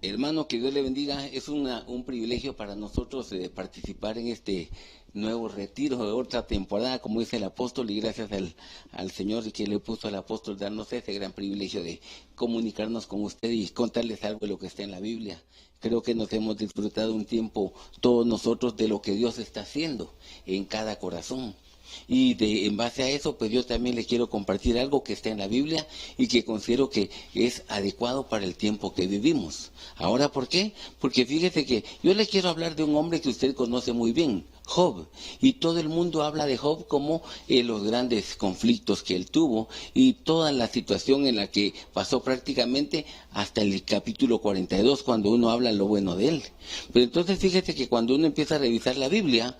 Hermano, que Dios le bendiga. Es un privilegio para nosotros participar en este nuevo retiro de otra temporada, como dice el apóstol, y gracias al Señor que le puso al apóstol darnos ese gran privilegio de comunicarnos con usted y contarles algo de lo que está en la Biblia. Creo que nos hemos disfrutado un tiempo todos nosotros de lo que Dios está haciendo en cada corazón. Y en base a eso, pues yo también le quiero compartir algo que está en la Biblia y que considero que es adecuado para el tiempo que vivimos. Ahora, ¿por qué? Porque fíjese que yo le quiero hablar de un hombre que usted conoce muy bien, Job. Y todo el mundo habla de Job como los grandes conflictos que él tuvo y toda la situación en la que pasó prácticamente hasta el capítulo 42, cuando uno habla lo bueno de él. Pero entonces fíjese que cuando uno empieza a revisar la Biblia,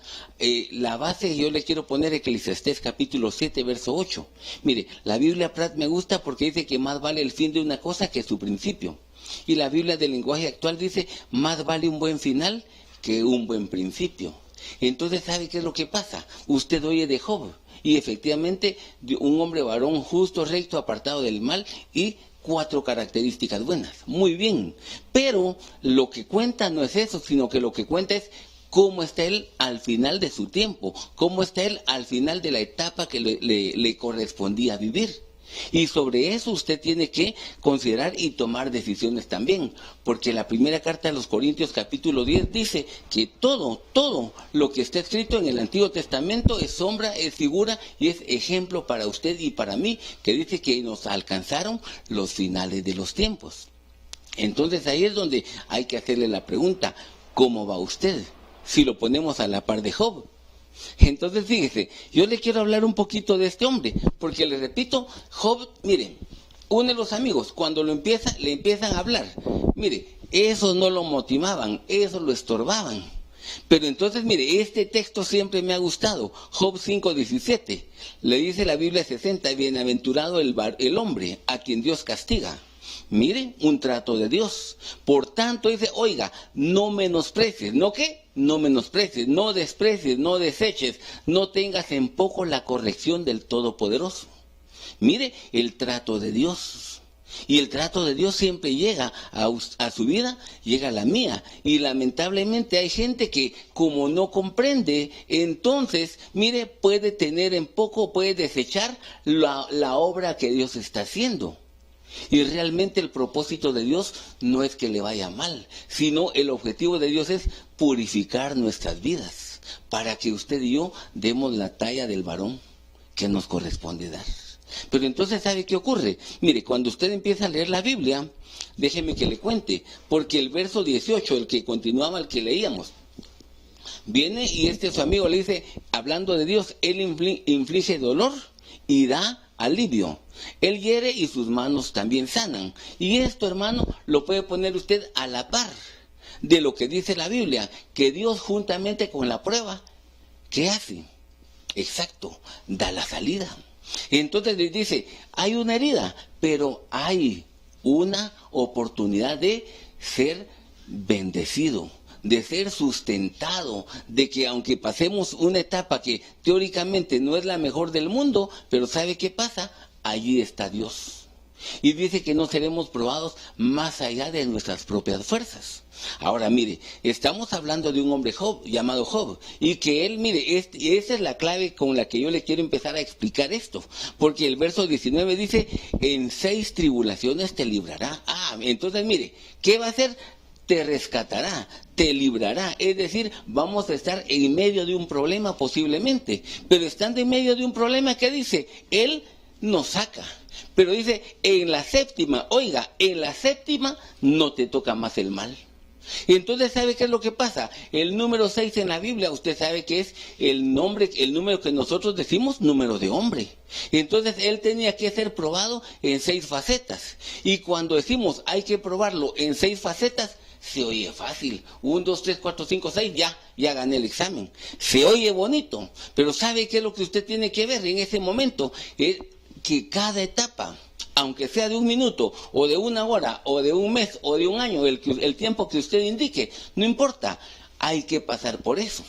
la base yo le quiero poner Eclesiastés capítulo 7, verso 8. Mire, la Biblia Prat me gusta porque dice que más vale el fin de una cosa que su principio. Y la Biblia del lenguaje actual dice, más vale un buen final que un buen principio. Entonces, ¿sabe qué es lo que pasa? Usted oye de Job, y efectivamente, un hombre varón justo, recto, apartado del mal, y 4 características buenas. Muy bien, pero lo que cuenta no es eso, sino que lo que cuenta es cómo está él al final de su tiempo, cómo está él al final de la etapa que le correspondía vivir. Y sobre eso usted tiene que considerar y tomar decisiones también, porque la primera carta de los Corintios capítulo 10 dice que todo lo que está escrito en el Antiguo Testamento es sombra, es figura y es ejemplo para usted y para mí, que dice que nos alcanzaron los finales de los tiempos. Entonces ahí es donde hay que hacerle la pregunta, ¿cómo va usted? Si lo ponemos a la par de Job. Entonces, fíjese, yo le quiero hablar un poquito de este hombre, porque le repito, Job, mire, uno de los amigos, cuando le empiezan a hablar, mire, esos no lo motivaban, esos lo estorbaban. Pero entonces, mire, este texto siempre me ha gustado, Job 5:17, le dice la Biblia 60, bienaventurado el hombre a quien Dios castiga. Mire, un trato de Dios. Por tanto, dice, oiga, no menosprecies, ¿no qué? No menosprecies, no desprecies, no deseches, no tengas en poco la corrección del Todopoderoso. Mire, el trato de Dios. Y el trato de Dios siempre llega a su vida, llega a la mía. Y lamentablemente hay gente que como no comprende, entonces, mire, puede tener en poco, puede desechar la obra que Dios está haciendo. Y realmente el propósito de Dios no es que le vaya mal, sino el objetivo de Dios es purificar nuestras vidas, para que usted y yo demos la talla del varón que nos corresponde dar. Pero entonces, ¿sabe qué ocurre? Mire, cuando usted empieza a leer la Biblia, déjeme que le cuente, porque el verso 18, el que continuaba, el que leíamos, viene y su amigo le dice, hablando de Dios, Él inflige dolor y da alivio. Él hiere y sus manos también sanan. Y esto, hermano, lo puede poner usted a la par de lo que dice la Biblia, que Dios juntamente con la prueba, ¿qué hace? Exacto, da la salida. Entonces les dice, hay una herida, pero hay una oportunidad de ser bendecido, de ser sustentado, de que aunque pasemos una etapa que teóricamente no es la mejor del mundo, pero ¿sabe qué pasa? Allí está Dios. Y dice que no seremos probados más allá de nuestras propias fuerzas. Ahora, mire, estamos hablando de un hombre llamado Job, y que él, mire, esa es la clave con la que yo le quiero empezar a explicar esto, porque el verso 19 dice, en 6 tribulaciones te librará. Entonces, mire, ¿qué va a hacer? Te rescatará, te librará. Es decir, vamos a estar en medio de un problema posiblemente, pero estando en medio de un problema, ¿qué dice? Él nos saca, pero dice, en la séptima, oiga, en la séptima no te toca más el mal. Entonces, ¿sabe qué es lo que pasa? El número 6 en la Biblia, usted sabe que es el número que nosotros decimos número de hombre. Entonces, él tenía que ser probado en 6 facetas. Y cuando decimos hay que probarlo en 6 facetas, se oye fácil. 1, 2, 3, 4, 5, 6, ya gané el examen. Se oye bonito, pero ¿sabe qué es lo que usted tiene que ver en ese momento? Es que cada etapa, aunque sea de 1 minuto, o de 1 hora, o de 1 mes, o de 1 año, el tiempo que usted indique, no importa, hay que pasar por eso.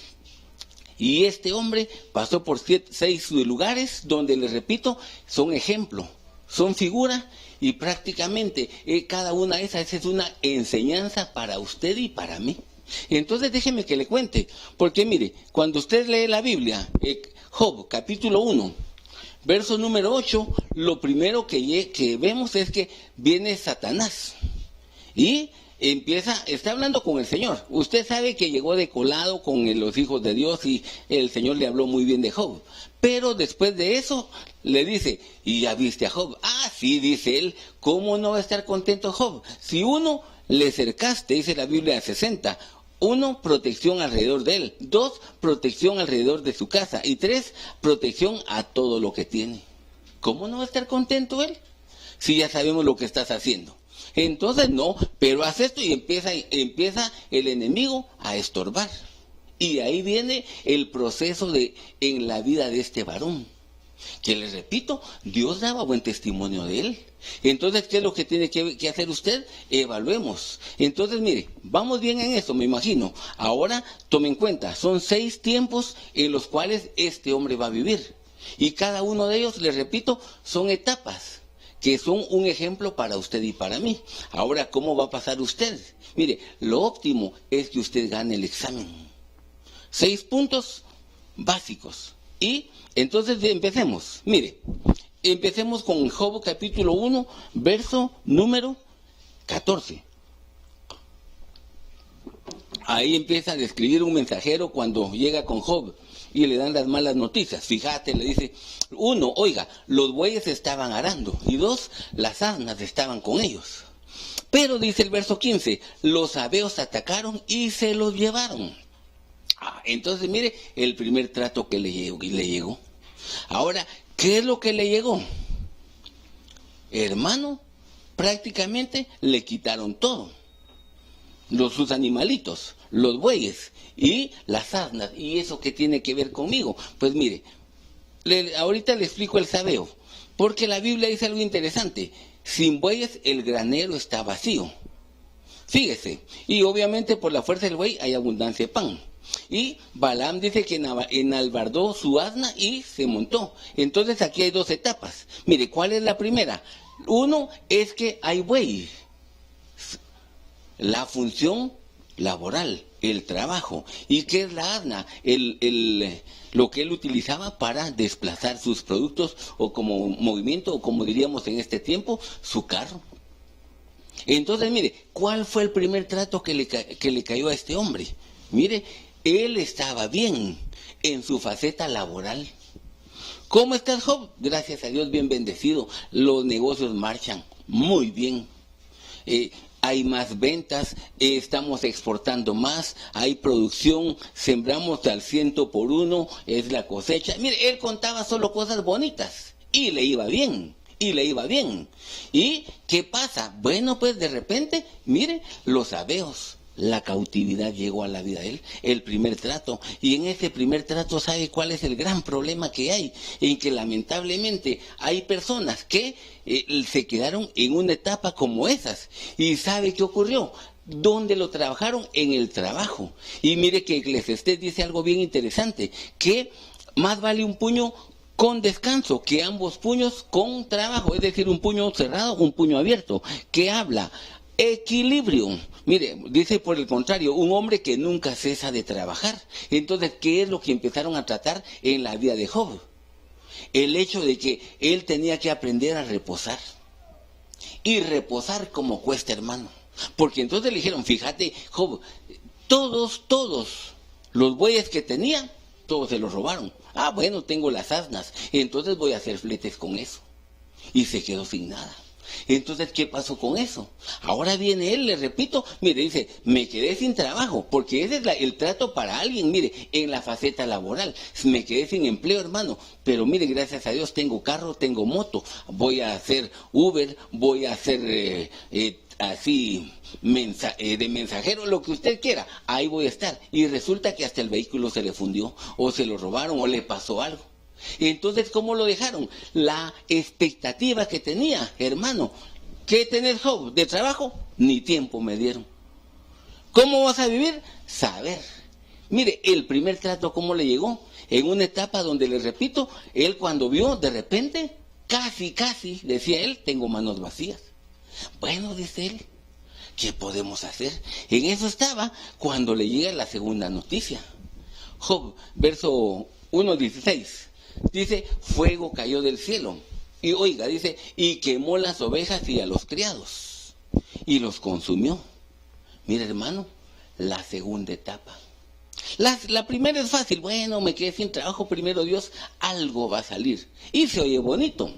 Y este hombre pasó por 6 lugares donde, les repito, son ejemplo son figuras y prácticamente cada una de esas es una enseñanza para usted y para mí. Entonces déjeme que le cuente, porque mire, cuando usted lee la Biblia, Job capítulo 1, verso número 8, lo primero que vemos es que viene Satanás y está hablando con el Señor. Usted sabe que llegó de colado con los hijos de Dios y el Señor le habló muy bien de Job. Pero después de eso le dice, ¿y ya viste a Job? Ah, sí, dice él, ¿cómo no va a estar contento Job? Si uno le cercaste, dice la Biblia 60, 1, protección alrededor de él. 2, protección alrededor de su casa. Y 3, protección a todo lo que tiene. ¿Cómo no va a estar contento él? Si ya sabemos lo que estás haciendo. Entonces no, pero haz esto y empieza el enemigo a estorbar. Y ahí viene el proceso en la vida de este varón. Que les repito, Dios daba buen testimonio de él. Entonces, ¿qué es lo que tiene que hacer usted? Evaluemos. Entonces, mire, vamos bien en eso, me imagino. Ahora, tome en cuenta, son 6 tiempos en los cuales este hombre va a vivir. Y cada uno de ellos, les repito, son etapas que son un ejemplo para usted y para mí. Ahora, ¿cómo va a pasar usted? Mire, lo óptimo es que usted gane el examen. 6 puntos básicos. Y entonces empecemos. Mire, empecemos con Job capítulo 1, verso número 14. Ahí empieza a describir un mensajero cuando llega con Job y le dan las malas noticias. Fíjate, le dice, 1, oiga, los bueyes estaban arando, y 2, las asnas estaban con ellos. Pero dice el verso 15, los sabeos atacaron y se los llevaron. Entonces mire el primer trato que le llegó. Ahora, ¿qué es lo que le llegó? Hermano, prácticamente le quitaron todo. Sus animalitos, los bueyes y las asnas. ¿Y eso qué tiene que ver conmigo? Pues mire, ahorita le explico el sabeo, porque la Biblia dice algo interesante. Sin bueyes el granero está vacío. Fíjese, y obviamente por la fuerza del buey hay abundancia de pan. Y Balaam dice que enalbardó su asna y se montó. Entonces aquí hay 2 etapas. Mire, ¿cuál es la primera? 1 es que hay buey. La función laboral, el trabajo. ¿Y qué es la asna? Lo que él utilizaba para desplazar sus productos o como movimiento, o como diríamos en este tiempo, su carro. Entonces, mire, ¿cuál fue el primer trato que le cayó a este hombre? Mire, él estaba bien en su faceta laboral. ¿Cómo estás, Job? Gracias a Dios, bien bendecido. Los negocios marchan muy bien. Hay más ventas, estamos exportando más, hay producción, sembramos al 100 por 1, es la cosecha. Mire, él contaba solo cosas bonitas y le iba bien. ¿Y qué pasa? Bueno, pues de repente, mire, los sabeos. La cautividad llegó a la vida de él, el primer trato. Y en ese primer trato, ¿sabe cuál es el gran problema que hay? En que lamentablemente hay personas que se quedaron en una etapa como esas. ¿Y sabe qué ocurrió? ¿Dónde lo trabajaron? En el trabajo. Y mire que Eclesiastés dice algo bien interesante, que más vale un puño con descanso que ambos puños con trabajo. Es decir, un puño cerrado, un puño abierto. ¿Qué habla? Equilibrio. Mire, dice por el contrario, un hombre que nunca cesa de trabajar. Entonces, ¿qué es lo que empezaron a tratar en la vida de Job? El hecho de que él tenía que aprender a reposar. Y reposar como cuesta, hermano. Porque entonces le dijeron, fíjate, Job, todos los bueyes que tenía, todos se los robaron. Ah, bueno, tengo las asnas, entonces voy a hacer fletes con eso. Y se quedó sin nada. Entonces, ¿qué pasó con eso? Ahora viene él, le repito, mire, dice, me quedé sin trabajo, porque ese es el trato para alguien, mire, en la faceta laboral. Me quedé sin empleo, hermano, pero mire, gracias a Dios tengo carro, tengo moto, voy a hacer Uber, voy a hacer así, de mensajero, lo que usted quiera, ahí voy a estar. Y resulta que hasta el vehículo se le fundió, o se lo robaron, o le pasó algo. Entonces, ¿cómo lo dejaron? La expectativa que tenía, hermano, ¿qué tenés, Job? ¿De trabajo? Ni tiempo me dieron. ¿Cómo vas a vivir? Saber. Mire, el primer trato, ¿cómo le llegó? En una etapa donde, les repito, él cuando vio, de repente, casi, decía él, tengo manos vacías. Bueno, dice él, ¿qué podemos hacer? En eso estaba cuando le llega la segunda noticia. Job, verso 1:16, dice, fuego cayó del cielo. Y oiga, dice, y quemó las ovejas y a los criados, y los consumió. Mira, hermano, la segunda etapa. La primera es fácil, bueno, me quedé sin trabajo, primero Dios, algo va a salir. Y se oye bonito.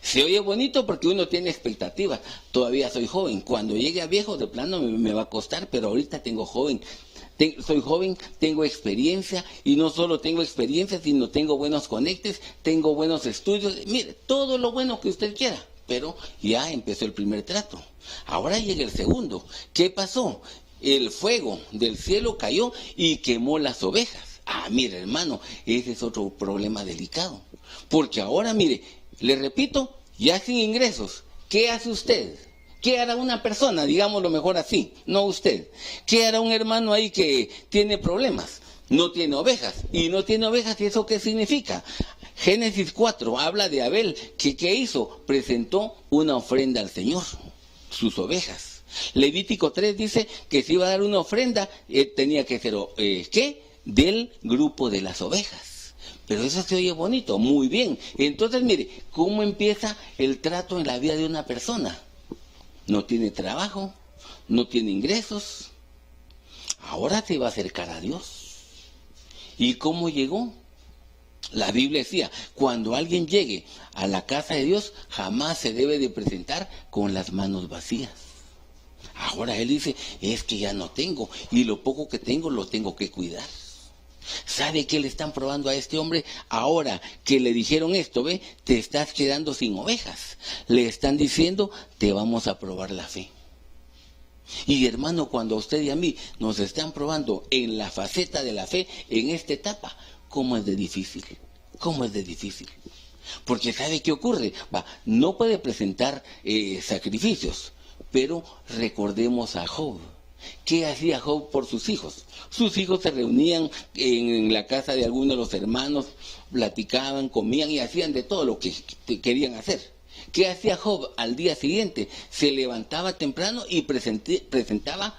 Se oye bonito porque uno tiene expectativas. Todavía soy joven. Cuando llegue a viejo, de plano me va a costar, pero ahorita soy joven, tengo experiencia, y no solo tengo experiencia, sino tengo buenos conectes, tengo buenos estudios. Mire, todo lo bueno que usted quiera. Pero ya empezó el primer trato. Ahora llega el segundo. ¿Qué pasó? El fuego del cielo cayó y quemó las ovejas. Mire, hermano, ese es otro problema delicado. Porque ahora, mire, le repito, ya sin ingresos, ¿qué hace usted? ¿Qué hará una persona? Digámoslo mejor así, no usted. ¿Qué hará un hermano ahí que tiene problemas? No tiene ovejas. Y no tiene ovejas, ¿y eso qué significa? Génesis 4 habla de Abel, que ¿qué hizo? Presentó una ofrenda al Señor, sus ovejas. Levítico 3 dice que si iba a dar una ofrenda, tenía que ser, ¿qué? Del grupo de las ovejas. Pero eso se oye bonito, muy bien. Entonces, mire, ¿cómo empieza el trato en la vida de una persona? No tiene trabajo, no tiene ingresos. Ahora se va a acercar a Dios. ¿Y cómo llegó? La Biblia decía, cuando alguien llegue a la casa de Dios, jamás se debe de presentar con las manos vacías. Ahora él dice, es que ya no tengo, y lo poco que tengo lo tengo que cuidar. ¿Sabe qué le están probando a este hombre? Ahora que le dijeron esto, ve, te estás quedando sin ovejas. Le están diciendo, te vamos a probar la fe. Y hermano, cuando a usted y a mí nos están probando en la faceta de la fe, en esta etapa, ¿cómo es de difícil? ¿Cómo es de difícil? Porque ¿sabe qué ocurre? No puede presentar sacrificios, pero recordemos a Job. ¿Qué hacía Job por sus hijos? Sus hijos se reunían en la casa de algunos de los hermanos, platicaban, comían y hacían de todo lo que querían hacer. ¿Qué hacía Job al día siguiente? Se levantaba temprano y presentaba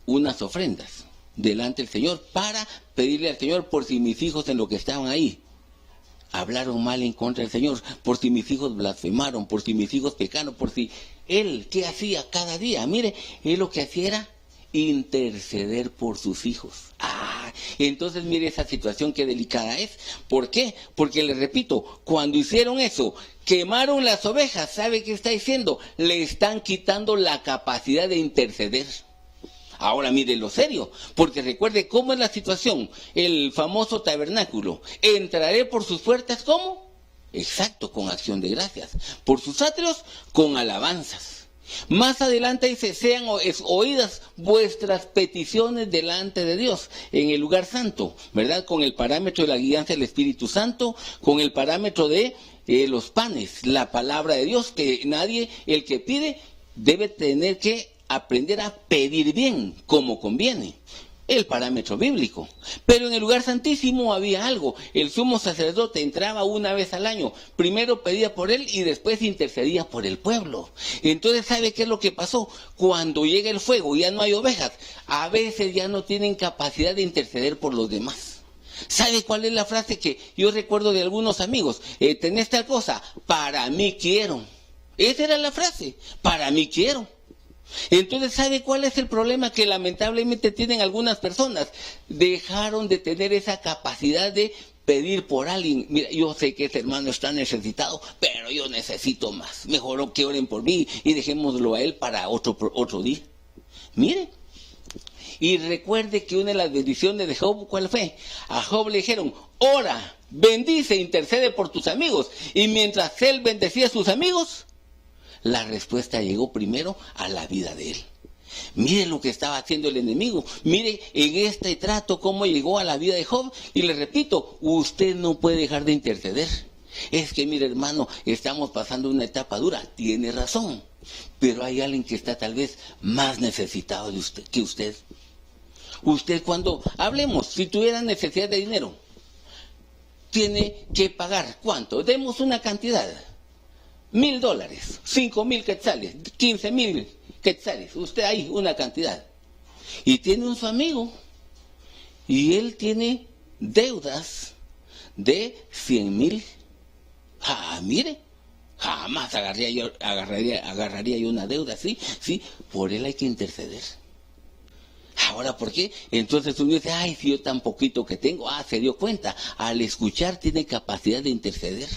unas ofrendas delante del Señor para pedirle al Señor por si mis hijos en lo que estaban ahí hablaron mal en contra del Señor, por si mis hijos blasfemaron, por si mis hijos pecaron, por si él, ¿qué hacía cada día? Mire, él lo que hacía era interceder por sus hijos. Entonces mire esa situación qué delicada es. ¿Por qué? Porque le repito, cuando hicieron eso, quemaron las ovejas, ¿sabe qué está diciendo? Le están quitando la capacidad de interceder. Ahora mire lo serio, porque recuerde cómo es la situación, el famoso tabernáculo. Entraré por sus puertas, ¿cómo? Exacto, con acción de gracias. Por sus atrios, con alabanzas. Más adelante dice, sean oídas vuestras peticiones delante de Dios, en el lugar santo, ¿verdad? Con el parámetro de la guianza del Espíritu Santo, con el parámetro de los panes, la palabra de Dios, que nadie, el que pide, debe tener que aprender a pedir bien, como conviene. El parámetro bíblico. Pero en el lugar santísimo había algo. El sumo sacerdote entraba una vez al año. Primero pedía por él y después intercedía por el pueblo. Entonces, ¿sabe qué es lo que pasó? Cuando llega el fuego y ya no hay ovejas, a veces ya no tienen capacidad de interceder por los demás. ¿Sabe cuál es la frase que yo recuerdo de algunos amigos? Tenés tal cosa, para mí quiero. Esa era la frase, para mí quiero. Entonces, ¿sabe cuál es el problema que lamentablemente tienen algunas personas? Dejaron de tener esa capacidad de pedir por alguien. Mira, yo sé que ese hermano está necesitado, pero yo necesito más. Mejor que oren por mí y dejémoslo a él para otro día. Mire, y recuerde que una de las bendiciones de Job, ¿cuál fue? A Job le dijeron, ora, bendice, intercede por tus amigos. Y mientras él bendecía a sus amigos, la respuesta llegó primero a la vida de él. Mire lo que estaba haciendo el enemigo. Mire en este trato cómo llegó a la vida de Job. Y le repito, usted no puede dejar de interceder. Es que mire hermano, estamos pasando una etapa dura. Tiene razón. Pero hay alguien que está tal vez más necesitado de usted que usted. Usted cuando hablemos, si tuviera necesidad de dinero, tiene que pagar. ¿Cuánto? Demos una cantidad. $1,000, 5,000 quetzales, 15,000 quetzales. Usted ahí, una cantidad. Y tiene un su amigo. Y él tiene deudas de 100,000. Mire, jamás agarraría yo una deuda así. Sí, por él hay que interceder. Ahora, ¿por qué? Entonces uno dice, ay, si yo tan poquito que tengo, se dio cuenta. Al escuchar tiene capacidad de interceder.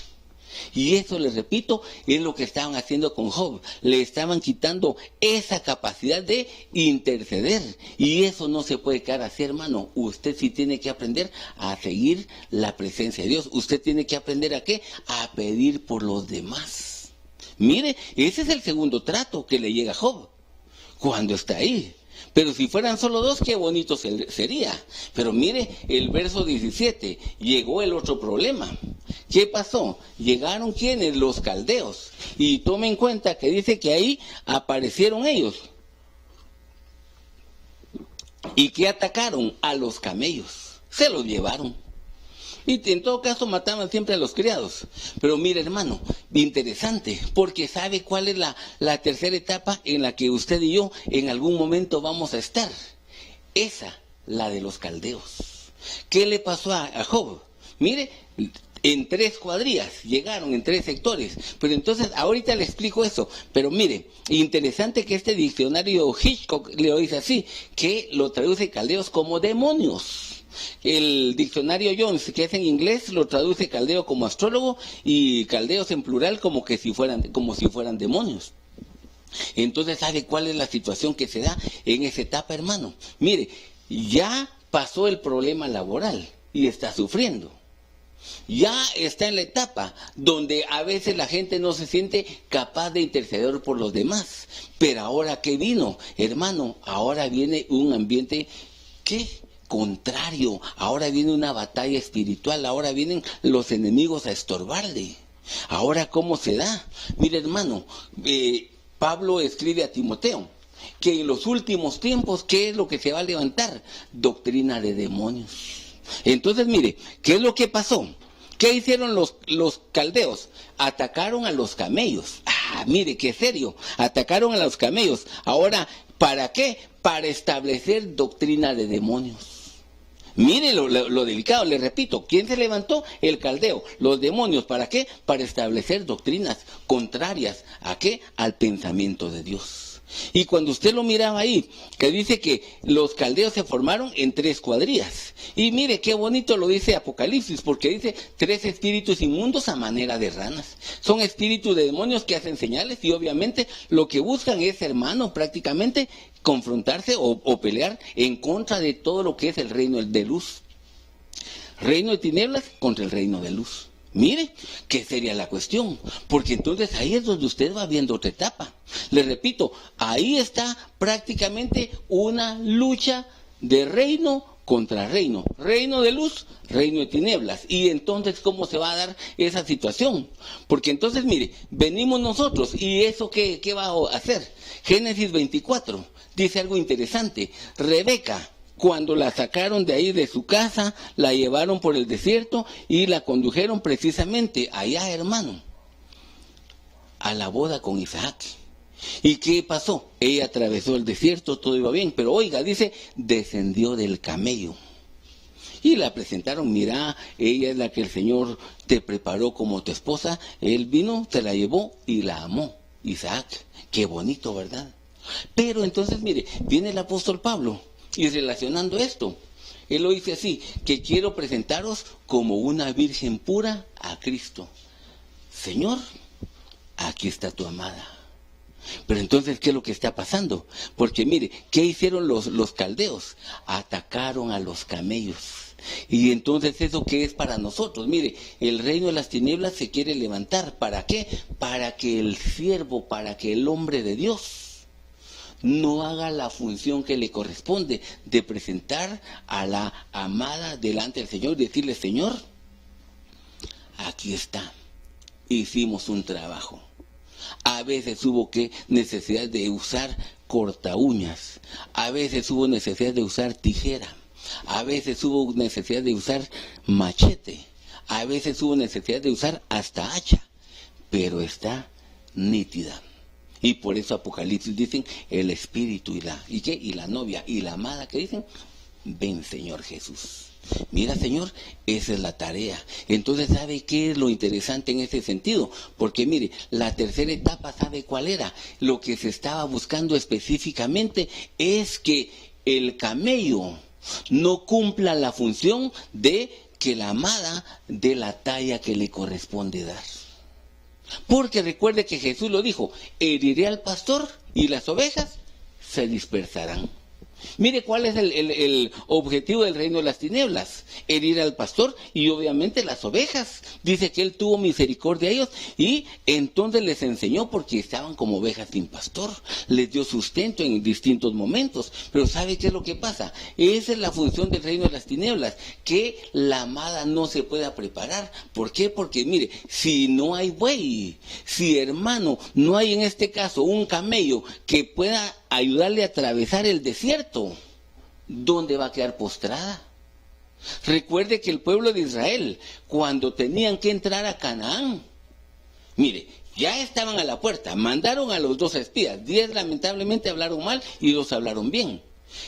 Y eso, les repito, es lo que estaban haciendo con Job. Le estaban quitando esa capacidad de interceder. Y eso no se puede quedar así, hermano. Usted sí tiene que aprender a seguir la presencia de Dios. Usted tiene que aprender ¿a qué? A pedir por los demás. Mire, ese es el segundo trato que le llega a Job cuando está ahí. Pero si fueran solo dos, qué bonito sería. Pero mire, el verso 17, llegó el otro problema. ¿Qué pasó? Llegaron ¿quiénes? Los caldeos. Y tome en cuenta que dice que ahí aparecieron ellos. ¿Y qué atacaron? A los camellos. Se los llevaron. Y en todo caso mataban siempre a los criados. Pero mire, hermano, interesante, porque sabe cuál es la tercera etapa en la que usted y yo en algún momento vamos a estar. Esa, la de los caldeos. ¿Qué le pasó a Job? Mire, en 3 cuadrillas, llegaron en 3 sectores. Pero entonces, ahorita le explico eso. Pero mire, interesante que este diccionario Hitchcock le dice así, que lo traduce caldeos como demonios. El diccionario Jones, que es en inglés, lo traduce caldeo como astrólogo y caldeos en plural como si fueran demonios. Entonces, ¿sabe cuál es la situación que se da en esa etapa, hermano? Mire, ya pasó el problema laboral y está sufriendo. Ya está en la etapa donde a veces la gente no se siente capaz de interceder por los demás. Pero ahora, ¿qué vino? Hermano, ahora viene un ambiente que contrario, ahora viene una batalla espiritual, ahora vienen los enemigos a estorbarle. Ahora, ¿cómo se da? Mire, hermano, Pablo escribe a Timoteo que en los últimos tiempos, ¿qué es lo que se va a levantar? Doctrina de demonios. Entonces, mire, ¿qué es lo que pasó? ¿Qué hicieron los caldeos? Atacaron a los camellos. Mire, qué serio, atacaron a los camellos. Ahora, ¿para qué? Para establecer doctrina de demonios. Mire lo delicado, le repito, ¿quién se levantó? El caldeo, los demonios, ¿para qué? Para establecer doctrinas contrarias, ¿a qué? Al pensamiento de Dios. Y cuando usted lo miraba ahí, que dice que los caldeos se formaron en 3 cuadrillas. Y mire qué bonito lo dice Apocalipsis, porque dice 3 espíritus inmundos a manera de ranas. Son espíritus de demonios que hacen señales y obviamente lo que buscan es, hermano, prácticamente confrontarse o pelear en contra de todo lo que es el reino de luz. Reino de tinieblas contra el reino de luz. Mire, ¿qué sería la cuestión? Porque entonces ahí es donde usted va viendo otra etapa. Le repito, ahí está prácticamente una lucha de reino contra reino. Reino de luz, reino de tinieblas. Y entonces, ¿cómo se va a dar esa situación? Porque entonces, mire, venimos nosotros y eso ¿qué va a hacer? Génesis 24 dice algo interesante. Rebeca, cuando la sacaron de ahí de su casa, la llevaron por el desierto y la condujeron precisamente allá, hermano, a la boda con Isaac. ¿Y qué pasó? Ella atravesó el desierto, todo iba bien, pero oiga, dice, descendió del camello. Y la presentaron, mira, ella es la que el Señor te preparó como tu esposa. Él vino, se la llevó y la amó. Isaac, qué bonito, ¿verdad? Pero entonces, mire, viene el apóstol Pablo. Y relacionando esto, él lo dice así, que quiero presentaros como una virgen pura a Cristo. Señor, aquí está tu amada. Pero entonces, ¿qué es lo que está pasando? Porque mire, ¿qué hicieron los caldeos? Atacaron a los camellos. Y entonces, ¿eso qué es para nosotros? Mire, el reino de las tinieblas se quiere levantar. ¿Para qué? Para que el siervo, para que el hombre de Dios no haga la función que le corresponde de presentar a la amada delante del Señor y decirle, Señor, aquí está, hicimos un trabajo. A veces hubo necesidad de usar corta uñas, a veces hubo necesidad de usar tijera, a veces hubo necesidad de usar machete, A veces hubo necesidad de usar hasta hacha, pero está nítida. Y por eso Apocalipsis dicen el espíritu y la novia y la amada, que dicen, ven Señor Jesús. Mira, Señor, esa es la tarea. Entonces, ¿sabe qué es lo interesante en ese sentido? Porque mire, la tercera etapa, ¿sabe cuál era? Lo que se estaba buscando específicamente es que el camello no cumpla la función de que la amada dé la talla que le corresponde dar. Porque recuerde que Jesús lo dijo, heriré al pastor y las ovejas se dispersarán. Mire cuál es el objetivo del reino de las tinieblas: herir al pastor y obviamente las ovejas. Dice que él tuvo misericordia de ellos y entonces les enseñó, porque estaban como ovejas sin pastor. Les dio sustento en distintos momentos. Pero ¿sabe qué es lo que pasa? Esa es la función del reino de las tinieblas, que la amada no se pueda preparar. ¿Por qué? Porque mire, si no hay buey, si hermano, no hay en este caso un camello que pueda ayudarle a atravesar el desierto, ¿dónde va a quedar postrada? Recuerde que el pueblo de Israel, cuando tenían que entrar a Canaán, mire, ya estaban a la puerta, mandaron a los 2 espías, 10 lamentablemente hablaron mal y 2 hablaron bien.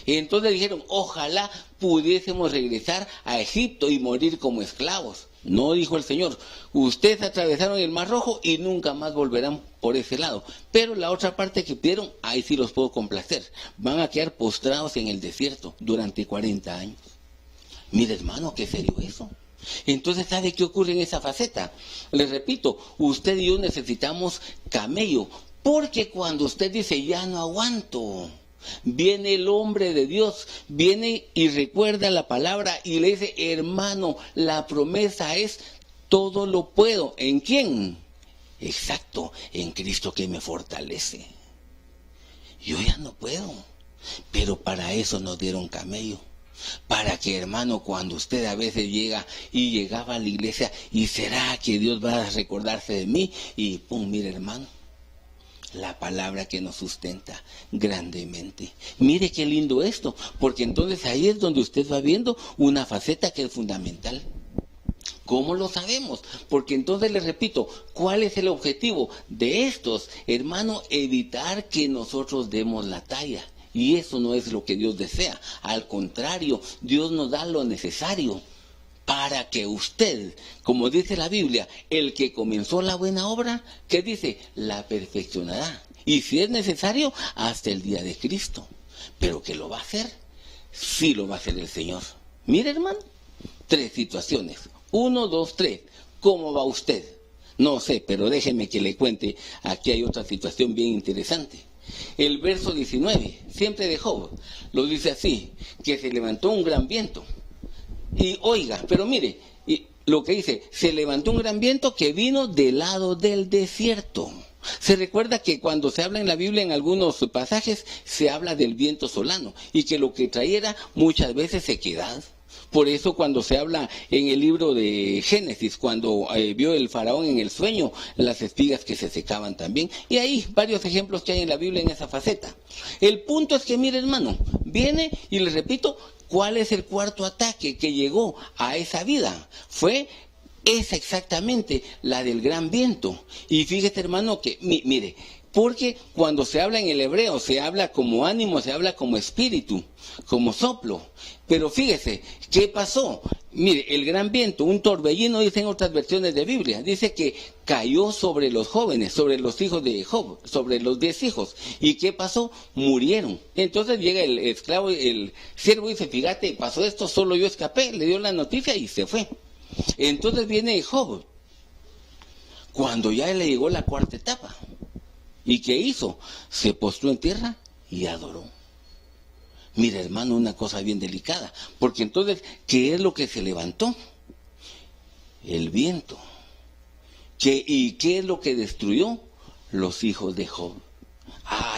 Entonces dijeron, ojalá pudiésemos regresar a Egipto y morir como esclavos. No, dijo el Señor, ustedes atravesaron el Mar Rojo y nunca más volverán por ese lado. Pero la otra parte que pidieron, ahí sí los puedo complacer. Van a quedar postrados en el desierto durante 40 años. Mire, hermano, qué serio eso. Entonces, ¿sabe qué ocurre en esa faceta? Les repito, usted y yo necesitamos camello, porque cuando usted dice, ya no aguanto, viene el hombre de Dios, viene y recuerda la palabra y le dice, hermano, la promesa es, todo lo puedo. ¿En quién? Exacto, en Cristo que me fortalece. Yo ya no puedo, pero para eso nos dieron camello. Para que, hermano, cuando usted a veces llegaba a la iglesia, ¿y será que Dios va a recordarse de mí? Y pum, mire, hermano, la palabra que nos sustenta grandemente. Mire qué lindo esto, porque entonces ahí es donde usted va viendo una faceta que es fundamental. ¿Cómo lo sabemos? Porque entonces les repito, ¿cuál es el objetivo de estos? Hermano, evitar que nosotros demos la talla. Y eso no es lo que Dios desea. Al contrario, Dios nos da lo necesario para que usted, como dice la Biblia, el que comenzó la buena obra, ¿qué dice? La perfeccionará. Y si es necesario, hasta el día de Cristo. Pero ¿que lo va a hacer? Sí lo va a hacer el Señor. Mire, hermano, 3 situaciones. 1, 2, 3. ¿Cómo va usted? No sé, pero déjeme que le cuente. Aquí hay otra situación bien interesante. El verso 19, siempre de Job, lo dice así, que se levantó un gran viento. Y oiga, pero mire, lo que dice, se levantó un gran viento que vino del lado del desierto. Se recuerda que cuando se habla en la Biblia, en algunos pasajes, se habla del viento solano, y que lo que traía era muchas veces sequedad. Por eso cuando se habla en el libro de Génesis, cuando vio el faraón en el sueño, las espigas que se secaban también. Y ahí varios ejemplos que hay en la Biblia en esa faceta. El punto es que, mire, hermano, viene y les repito, ¿cuál es el cuarto ataque que llegó a esa vida? Fue esa exactamente, la del gran viento. Y fíjese, hermano, que, mire, porque cuando se habla en el hebreo, se habla como ánimo, se habla como espíritu, como soplo. Pero fíjese, ¿qué pasó? Mire, el gran viento, un torbellino, dicen otras versiones de Biblia, dice que cayó sobre los jóvenes, sobre los hijos de Job, sobre los 10 hijos. ¿Y qué pasó? Murieron. Entonces llega el esclavo, el siervo, y dice, fíjate, pasó esto, solo yo escapé, le dio la noticia y se fue. Entonces viene Job, cuando ya le llegó la cuarta etapa. ¿Y qué hizo? Se postró en tierra y adoró. Mira, hermano, una cosa bien delicada, porque entonces, ¿qué es lo que se levantó? El viento. ¿Y qué es lo que destruyó? Los hijos de Job.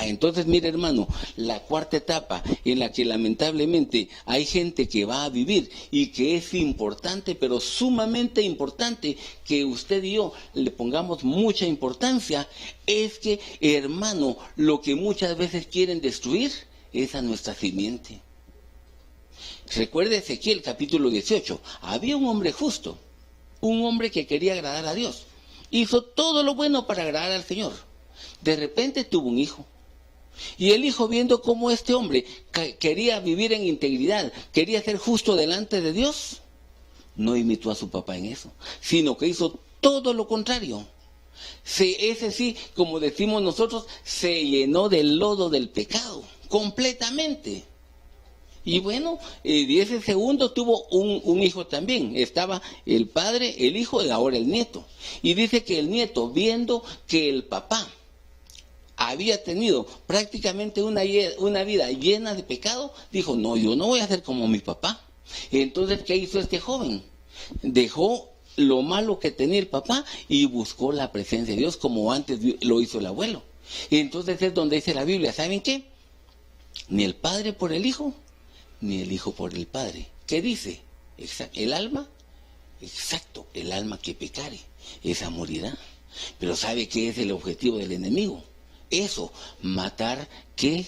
Entonces, mire, hermano, la cuarta etapa en la que lamentablemente hay gente que va a vivir y que es importante, pero sumamente importante, que usted y yo le pongamos mucha importancia, es que, hermano, lo que muchas veces quieren destruir es a nuestra simiente. Recuerde Ezequiel capítulo 18, había un hombre justo, un hombre que quería agradar a Dios. Hizo todo lo bueno para agradar al Señor. De repente tuvo un hijo. Y el hijo, viendo cómo este hombre quería vivir en integridad, quería ser justo delante de Dios, no imitó a su papá en eso, sino que hizo todo lo contrario. Ese sí, como decimos nosotros, se llenó del lodo del pecado, completamente. Y bueno, de ese segundo tuvo un hijo también. Estaba el padre, el hijo y ahora el nieto. Y dice que el nieto, viendo que el papá había tenido prácticamente una vida llena de pecado, dijo, no, yo no voy a ser como mi papá. Entonces, ¿qué hizo este joven? Dejó lo malo que tenía el papá y buscó la presencia de Dios como antes lo hizo el abuelo. Entonces es donde dice la Biblia, ¿saben qué? Ni el padre por el hijo, ni el hijo por el padre. ¿Qué dice? El alma, exacto, el alma que pecare, esa morirá. Pero ¿sabe qué es el objetivo del enemigo? Eso, matar, ¿qué?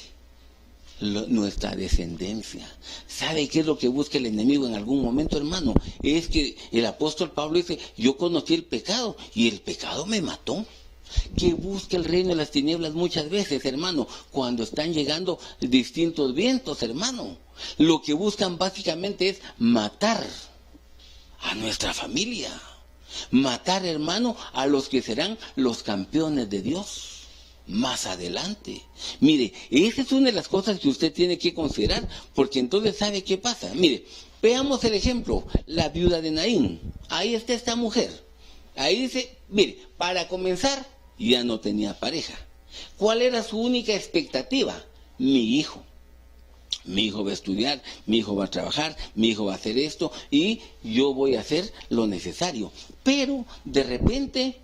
Nuestra descendencia. ¿Sabe qué es lo que busca el enemigo en algún momento, hermano? Es que el apóstol Pablo dice, yo conocí el pecado y el pecado me mató. Que busca el reino de las tinieblas muchas veces, hermano, cuando están llegando distintos vientos, hermano. Lo que buscan básicamente es matar a nuestra familia. Matar, hermano, a los que serán los campeones de Dios más adelante. Mire, esa es una de las cosas que usted tiene que considerar, porque entonces ¿sabe qué pasa? Mire, veamos el ejemplo, la viuda de Naín. Ahí está esta mujer. Ahí dice, mire, para comenzar, ya no tenía pareja. ¿Cuál era su única expectativa? Mi hijo. Mi hijo va a estudiar, mi hijo va a trabajar, mi hijo va a hacer esto y yo voy a hacer lo necesario. Pero de repente,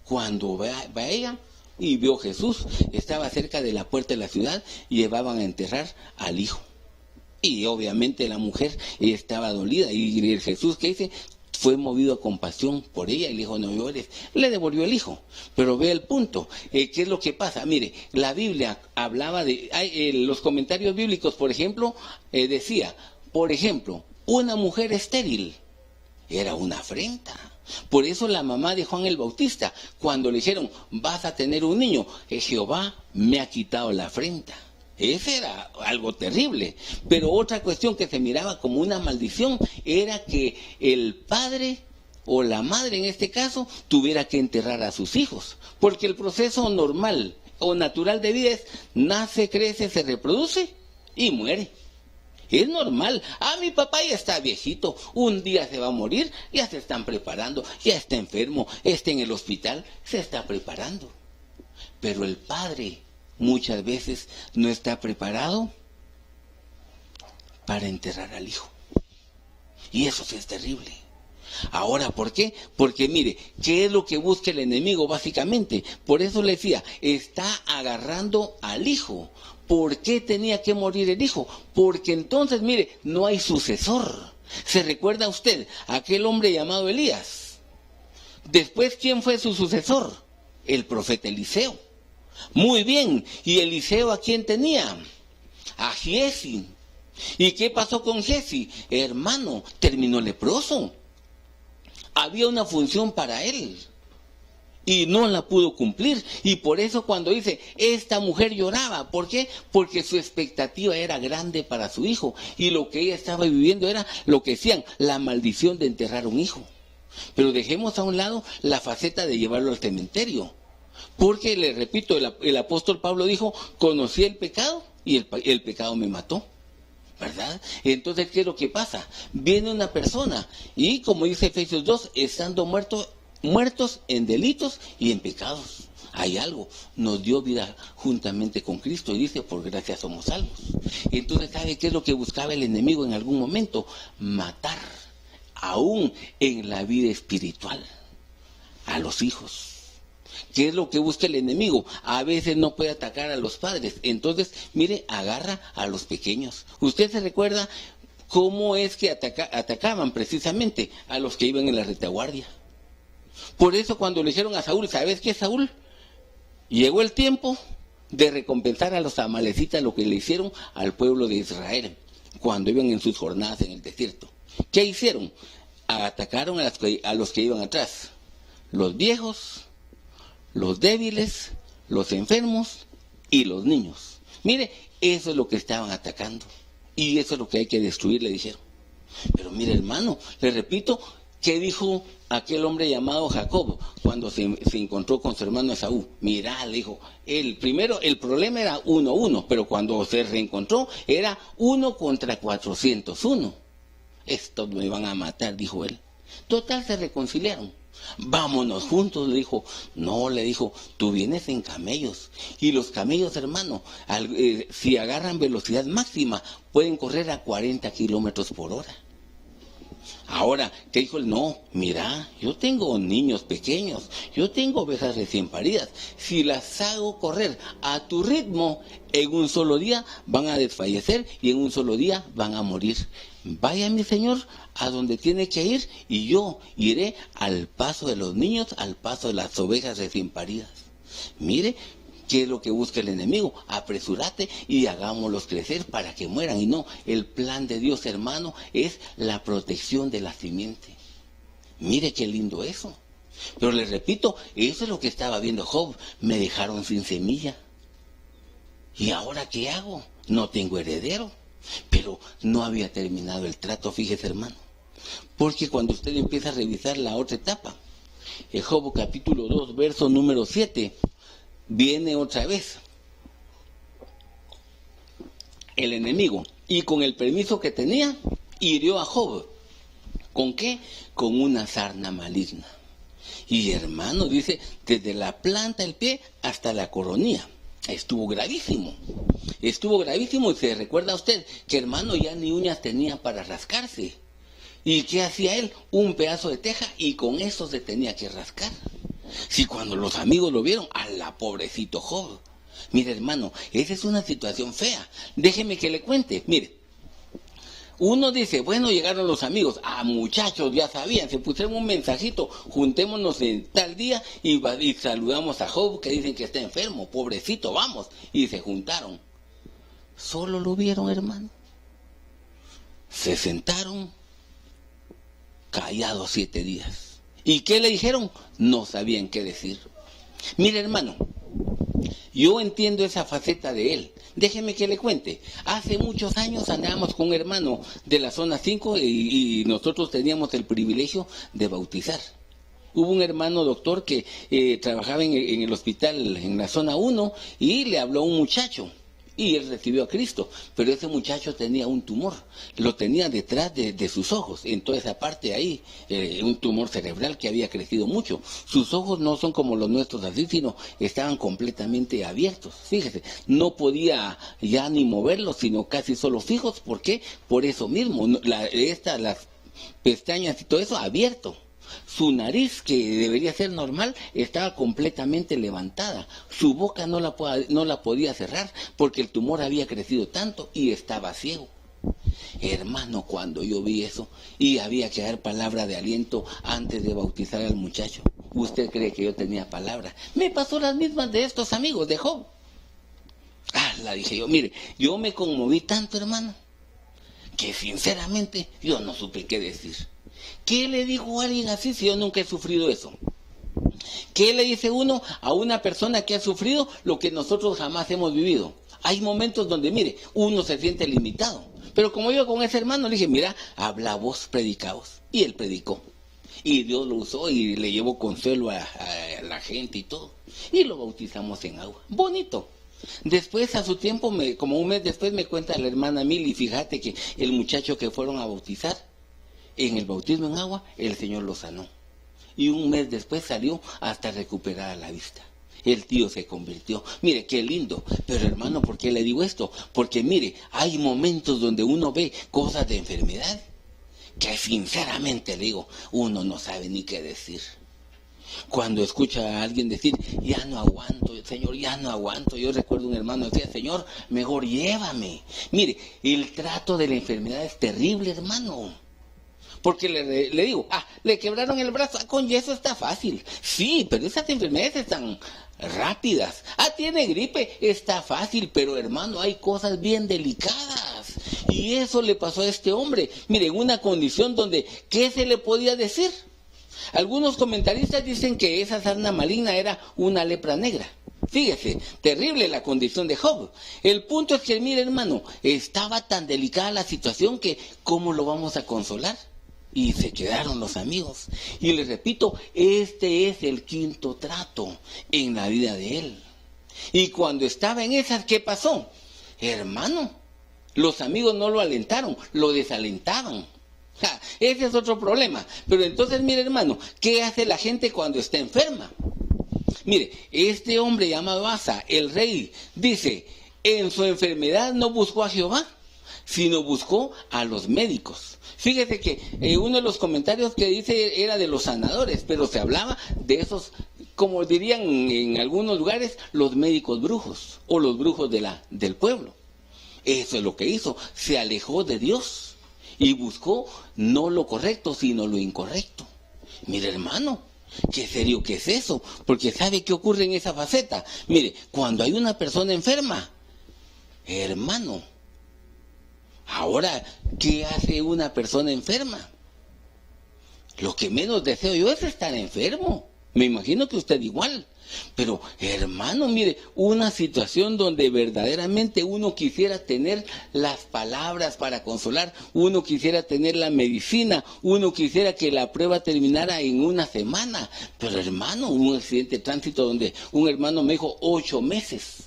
cuando va ella y vio Jesús, estaba cerca de la puerta de la ciudad y llevaban a enterrar al hijo. Y obviamente la mujer estaba dolida y el Jesús, ¿qué dice? Fue movido a compasión por ella y le dijo, no llores. Le devolvió el hijo. Pero ve el punto. ¿Qué es lo que pasa? Mire, la Biblia hablaba de... los comentarios bíblicos, por ejemplo, decía, por ejemplo, una mujer estéril era una afrenta. Por eso la mamá de Juan el Bautista, cuando le dijeron, vas a tener un niño, Jehová me ha quitado la afrenta. Ese era algo terrible. Pero otra cuestión que se miraba como una maldición era que el padre o la madre en este caso tuviera que enterrar a sus hijos. Porque el proceso normal o natural de vida es nace, crece, se reproduce y muere. Es normal. Mi papá ya está viejito, un día se va a morir, ya se están preparando, ya está enfermo, está en el hospital, se está preparando. Pero el padre muchas veces no está preparado para enterrar al hijo. Y eso sí es terrible. Ahora, ¿por qué? Porque mire, ¿qué es lo que busca el enemigo básicamente? Por eso le decía, está agarrando al hijo. ¿Por qué tenía que morir el hijo? Porque entonces, mire, no hay sucesor. ¿Se recuerda usted aquel hombre llamado Elías? Después, ¿quién fue su sucesor? El profeta Eliseo. Muy bien, ¿y Eliseo a quién tenía? A Giesi. ¿Y qué pasó con Giesi? Hermano, terminó leproso. Había una función para él y no la pudo cumplir. Y por eso cuando dice, esta mujer lloraba. ¿Por qué? Porque su expectativa era grande para su hijo. Y lo que ella estaba viviendo era lo que decían, la maldición de enterrar un hijo. Pero dejemos a un lado la faceta de llevarlo al cementerio. Porque, le repito, el apóstol Pablo dijo, conocí el pecado y el pecado me mató. ¿Verdad? Entonces, ¿qué es lo que pasa? Viene una persona y, como dice Efesios 2, estando muertos en delitos y en pecados. Hay algo, nos dio vida juntamente con Cristo y dice, por gracia somos salvos. Entonces, ¿sabe qué es lo que buscaba el enemigo en algún momento? Matar, aún en la vida espiritual, a los hijos. ¿Qué es lo que busca el enemigo? A veces no puede atacar a los padres. Entonces, mire, agarra a los pequeños. ¿Usted se recuerda cómo es que atacaban precisamente a los que iban en la retaguardia? Por eso cuando le dijeron a Saúl, ¿sabes qué, Saúl? Llegó el tiempo de recompensar a los amalecitas lo que le hicieron al pueblo de Israel cuando iban en sus jornadas en el desierto. ¿Qué hicieron? atacaron a los que iban atrás. Los viejos, los débiles, los enfermos y los niños. Mire, eso es lo que estaban atacando. Y eso es lo que hay que destruir, le dijeron. Pero mire, hermano, le repito, ¿qué dijo aquel hombre llamado Jacob cuando se encontró con su hermano Esaú? Mirá, le dijo, el problema era 1-1, pero cuando se reencontró era 1 contra 401. Estos me van a matar, dijo él. Total, se reconciliaron. Vámonos juntos, le dijo. No, le dijo, tú vienes en camellos. Y los camellos, hermano, si agarran velocidad máxima, pueden correr a 40 kilómetros por hora. Ahora, ¿qué dijo él? No, mira, yo tengo niños pequeños, yo tengo ovejas recién paridas. Si las hago correr a tu ritmo, en un solo día van a desfallecer y en un solo día van a morir. Vaya, mi señor, a donde tiene que ir y yo iré al paso de los niños, al paso de las ovejas recién paridas. Mire, ¿qué es lo que busca el enemigo? Apresúrate y hagámoslos crecer para que mueran. Y no, el plan de Dios, hermano, es la protección de la simiente. Mire qué lindo eso. Pero les repito, eso es lo que estaba viendo Job. Me dejaron sin semilla. ¿Y ahora qué hago? No tengo heredero. Pero no había terminado el trato, fíjese, hermano. Porque cuando usted empieza a revisar la otra etapa, Job capítulo 2, verso número 7, viene otra vez el enemigo y con el permiso que tenía hirió a Job. ¿Con qué? Con una sarna maligna. Y hermano, dice, desde la planta del pie hasta la coronilla. Estuvo gravísimo y se recuerda usted que hermano ya ni uñas tenía para rascarse. ¿Y qué hacía él? Un pedazo de teja y con eso se tenía que rascar. Si cuando los amigos lo vieron, ¡ala, pobrecito Job! Mire, hermano, esa es una situación fea. Déjeme que le cuente. Mire, uno dice, bueno, llegaron los amigos. Muchachos, ya sabían, se pusieron un mensajito, juntémonos en tal día y saludamos a Job, que dicen que está enfermo, pobrecito, vamos. Y se juntaron. Solo lo vieron, hermano. Se sentaron callados 7 días. ¿Y qué le dijeron? No sabían qué decir. Mire, hermano, yo entiendo esa faceta de él. Déjeme que le cuente. Hace muchos años andábamos con un hermano de la zona 5 y nosotros teníamos el privilegio de bautizar. Hubo un hermano doctor que trabajaba en el hospital en la zona 1 y le habló a un muchacho. Y él recibió a Cristo, pero ese muchacho tenía un tumor, lo tenía detrás de sus ojos, en toda esa parte ahí, un tumor cerebral que había crecido mucho. Sus ojos no son como los nuestros así, sino estaban completamente abiertos. Fíjese, no podía ya ni moverlos, sino casi solo fijos. ¿Por qué? Por eso mismo, las pestañas y todo eso abierto. Su nariz, que debería ser normal, estaba completamente levantada. Su boca no la podía cerrar porque el tumor había crecido tanto y estaba ciego. Hermano, cuando yo vi eso y había que dar palabra de aliento antes de bautizar al muchacho, ¿usted cree que yo tenía palabra? Me pasó las mismas de estos amigos de Job. La dije yo, mire, yo me conmoví tanto, hermano, que sinceramente yo no supe qué decir. ¿Qué le dijo a alguien así si yo nunca he sufrido eso? ¿Qué le dice uno a una persona que ha sufrido lo que nosotros jamás hemos vivido? Hay momentos donde, mire, uno se siente limitado. Pero como yo con ese hermano le dije, mira, habla vos, predicaos. Y él predicó. Y Dios lo usó y le llevó consuelo a la gente y todo. Y lo bautizamos en agua. Bonito. Después, a su tiempo, como un mes después, me cuenta la hermana Mili, fíjate que el muchacho que fueron a bautizar, en el bautismo en agua, el Señor lo sanó. Y un mes después salió hasta recuperar la vista. El tío se convirtió. Mire, qué lindo. Pero hermano, ¿por qué le digo esto? Porque mire, hay momentos donde uno ve cosas de enfermedad que sinceramente le digo, uno no sabe ni qué decir. Cuando escucha a alguien decir, ya no aguanto, Señor, ya no aguanto. Yo recuerdo un hermano que decía, Señor, mejor llévame. Mire, el trato de la enfermedad es terrible, hermano. Porque le digo, le quebraron el brazo, con yeso está fácil. Sí, pero esas enfermedades están rápidas. Tiene gripe, está fácil, pero hermano, hay cosas bien delicadas. Y eso le pasó a este hombre. Miren, una condición donde, ¿qué se le podía decir? Algunos comentaristas dicen que esa sarna maligna era una lepra negra. Fíjese, terrible la condición de Job. El punto es que, mire hermano, estaba tan delicada la situación que ¿cómo lo vamos a consolar? Y se quedaron los amigos. Y les repito, este es el quinto trato en la vida de él. Y cuando estaba en esas, ¿qué pasó? Hermano, los amigos no lo alentaron, lo desalentaban. Ese es otro problema. Pero entonces, mire hermano, ¿qué hace la gente cuando está enferma? Mire, este hombre llamado Asa, el rey, dice, en su enfermedad no buscó a Jehová, sino buscó a los médicos. Fíjese que uno de los comentarios que dice era de los sanadores, pero se hablaba de esos, como dirían en algunos lugares, los médicos brujos o los brujos del pueblo. Eso es lo que hizo, se alejó de Dios y buscó no lo correcto, sino lo incorrecto. Mire hermano, qué serio que es eso, porque ¿sabe qué ocurre en esa faceta? Mire, cuando hay una persona enferma, hermano, ahora, ¿qué hace una persona enferma? Lo que menos deseo yo es estar enfermo. Me imagino que usted igual. Pero, hermano, mire, una situación donde verdaderamente uno quisiera tener las palabras para consolar, uno quisiera tener la medicina, uno quisiera que la prueba terminara en una semana. Pero, hermano, un accidente de tránsito donde un hermano me dijo 8 meses.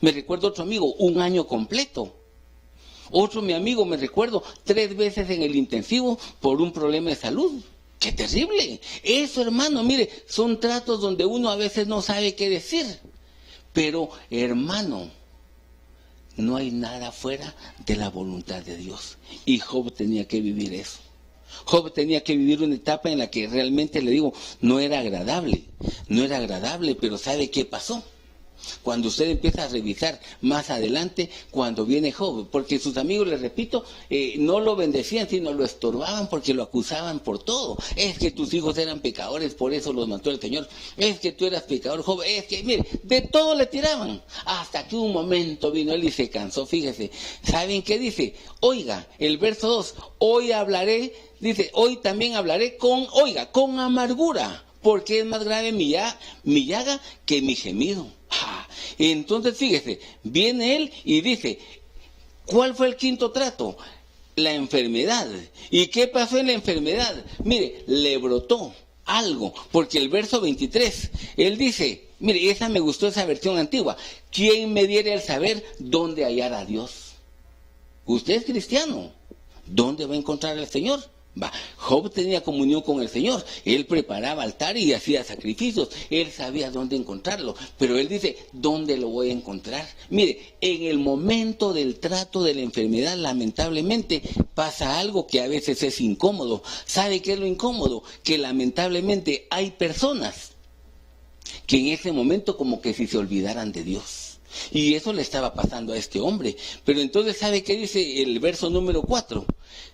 Me recuerdo otro amigo, 1 año completo. Otro mi amigo, me recuerdo, 3 veces en el intensivo por un problema de salud. ¡Qué terrible! Eso, hermano, mire, son tratos donde uno a veces no sabe qué decir. Pero, hermano, no hay nada fuera de la voluntad de Dios. Y Job tenía que vivir eso. Job tenía que vivir una etapa en la que realmente, le digo, no era agradable, pero ¿sabe qué pasó? Cuando usted empieza a revisar más adelante, cuando viene Job, porque sus amigos, les repito, no lo bendecían, sino lo estorbaban porque lo acusaban por todo. Es que tus hijos eran pecadores, por eso los mató el Señor. Es que tú eras pecador, Job. Es que, mire, de todo le tiraban. Hasta que un momento vino él y se cansó, fíjese. ¿Saben qué dice? Oiga, el verso 2, hoy hablaré, dice, hoy también hablaré con amargura, porque es más grave mi llaga que mi gemido. Entonces, fíjese, viene él y dice, ¿cuál fue el quinto trato? La enfermedad. ¿Y qué pasó en la enfermedad? Mire, le brotó algo, porque el verso 23, él dice, mire, esa me gustó, esa versión antigua, ¿quién me diera el saber dónde hallar a Dios? Usted es cristiano, ¿dónde va a encontrar al Señor? Job tenía comunión con el Señor, él preparaba altar y hacía sacrificios, él sabía dónde encontrarlo, pero él dice, ¿dónde lo voy a encontrar? Mire, en el momento del trato de la enfermedad, lamentablemente, pasa algo que a veces es incómodo. ¿Sabe qué es lo incómodo? Que lamentablemente hay personas que en ese momento como que si se olvidaran de Dios. Y eso le estaba pasando a este hombre. Pero entonces, ¿sabe qué dice el verso número 4?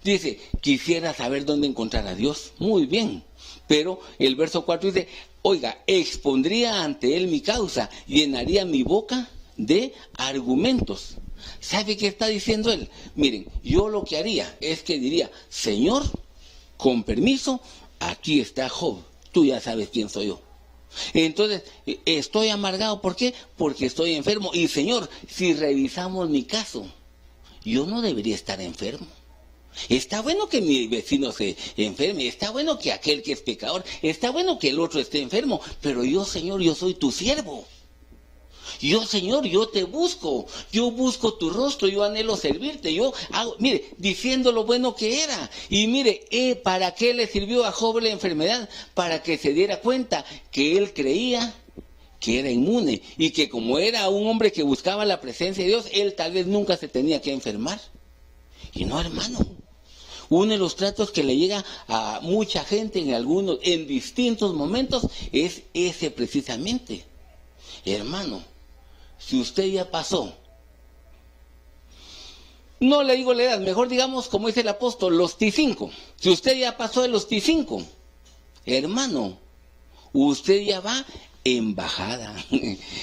Dice, quisiera saber dónde encontrar a Dios. Muy bien. Pero el verso 4 dice, oiga, expondría ante él mi causa, llenaría mi boca de argumentos. ¿Sabe qué está diciendo él? Miren, yo lo que haría es que diría, Señor, con permiso, aquí está Job. Tú ya sabes quién soy yo. Entonces, estoy amargado, ¿por qué? Porque estoy enfermo. Y Señor, si revisamos mi caso, yo no debería estar enfermo. Está bueno que mi vecino se enferme, está bueno que aquel que es pecador, está bueno que el otro esté enfermo, pero yo, Señor, yo soy tu siervo. Yo, Señor, yo te busco, yo busco tu rostro, yo anhelo servirte, yo hago, mire, diciendo lo bueno que era. Y mire, ¿para qué le sirvió a Job la enfermedad? Para que se diera cuenta que él creía que era inmune y que como era un hombre que buscaba la presencia de Dios, él tal vez nunca se tenía que enfermar. Y no, hermano. Uno de los tratos que le llega a mucha gente en distintos momentos, es ese precisamente. Hermano, si usted ya pasó, no le digo la edad, mejor digamos, como dice el apóstol, los T5. Si usted ya pasó de los T5, hermano, usted ya va en bajada.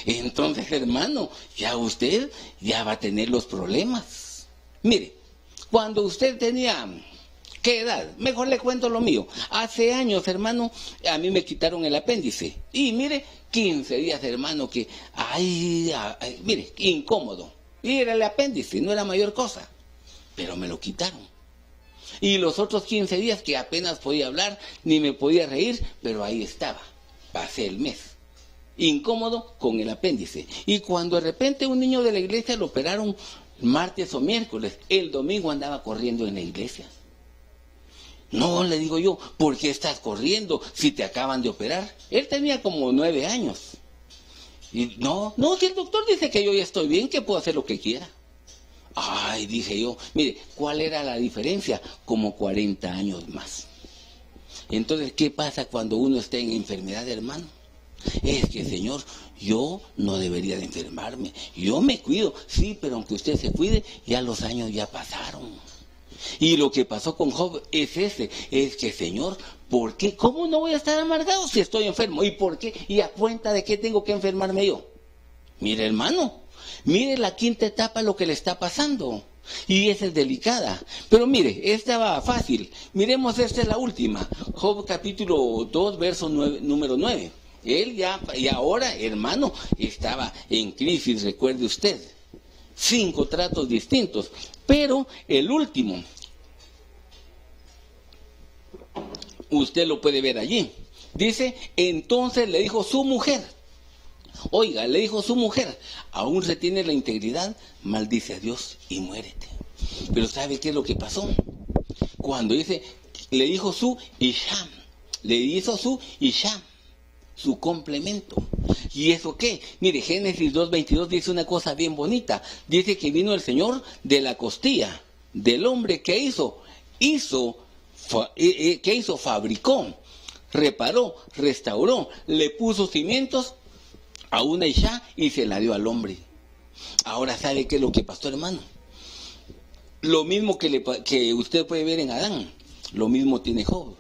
Entonces, hermano, ya usted ya va a tener los problemas. Mire, cuando usted tenía, ¿qué edad? Mejor le cuento lo mío. Hace años, hermano, a mí me quitaron el apéndice. Y mire, 15 días, hermano, que, mire, incómodo. Y era el apéndice, no era mayor cosa. Pero me lo quitaron. Y los otros 15 días que apenas podía hablar, ni me podía reír, pero ahí estaba. Pasé el mes. Incómodo con el apéndice. Y cuando de repente un niño de la iglesia lo operaron martes o miércoles, el domingo andaba corriendo en la iglesia. No, le digo yo, ¿por qué estás corriendo si te acaban de operar? Él tenía como 9 años. Y no, si el doctor dice que yo ya estoy bien, que puedo hacer lo que quiera. Ay, dije yo, mire, ¿cuál era la diferencia? Como 40 años más. Entonces, ¿qué pasa cuando uno está en enfermedad, hermano? Es que, Señor, yo no debería de enfermarme. Yo me cuido, sí, pero aunque usted se cuide, ya los años ya pasaron. Y lo que pasó con Job es que, Señor, ¿por qué? ¿Cómo no voy a estar amargado si estoy enfermo? ¿Y por qué? ¿Y a cuenta de qué tengo que enfermarme yo? Mire, hermano, mire la quinta etapa lo que le está pasando. Y esa es delicada. Pero mire, esta va fácil. Miremos, esta es la última. Job capítulo 2, verso número 9. Él ya, y ahora, hermano, estaba en crisis, recuerde usted. 5 tratos distintos. Pero el último, usted lo puede ver allí. Dice, entonces le dijo su mujer. Oiga, le dijo su mujer, aún retiene la integridad, maldice a Dios y muérete. Pero ¿sabe qué es lo que pasó? Cuando dice, le dijo su Isham, le hizo su Isham, su complemento. ¿Y eso qué? Mire, Génesis 2:22 dice una cosa bien bonita. Dice que vino el Señor de la costilla del hombre que hizo, fabricó, reparó, restauró, le puso cimientos a una Isha y se la dio al hombre. Ahora, ¿sabe qué es lo que pasó, hermano? Lo mismo que usted puede ver en Adán, lo mismo tiene Job.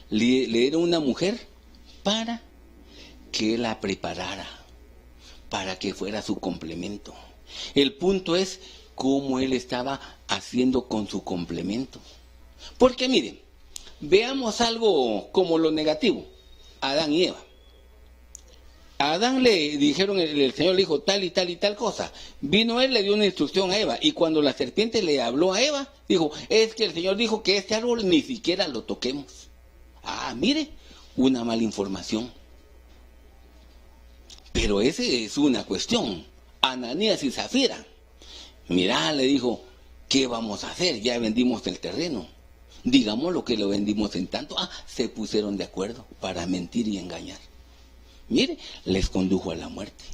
Le dieron una mujer para que la preparara, para que fuera su complemento. El punto es cómo él estaba haciendo con su complemento. Porque miren, veamos algo como lo negativo. Adán y Eva. A Adán le dijeron, el Señor le dijo tal y tal y tal cosa. Vino él, le dio una instrucción a Eva. Y cuando la serpiente le habló a Eva, dijo, es que el Señor dijo que este árbol ni siquiera lo toquemos. Mire, una mala información. Pero esa es una cuestión. Ananías y Zafira. Mirá, le dijo, ¿qué vamos a hacer? Ya vendimos el terreno. Digamos lo que lo vendimos en tanto. Se pusieron de acuerdo para mentir y engañar. Mire, les condujo a la muerte.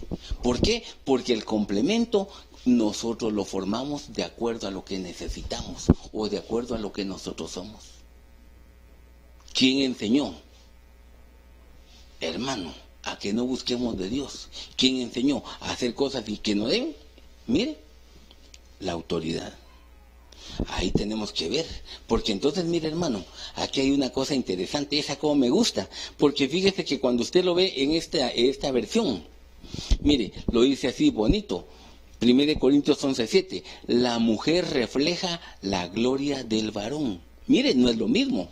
¿Por qué? Porque el complemento nosotros lo formamos de acuerdo a lo que necesitamos o de acuerdo a lo que nosotros somos. ¿Quién enseñó? Hermano, a que no busquemos de Dios. ¿Quién enseñó a hacer cosas y que no deben? Mire, la autoridad. Ahí tenemos que ver, porque entonces, mire, hermano, aquí hay una cosa interesante, esa como me gusta, porque fíjese que cuando usted lo ve en esta versión, mire, lo dice así bonito, 1 Corintios 11:7, la mujer refleja la gloria del varón. Mire, no es lo mismo,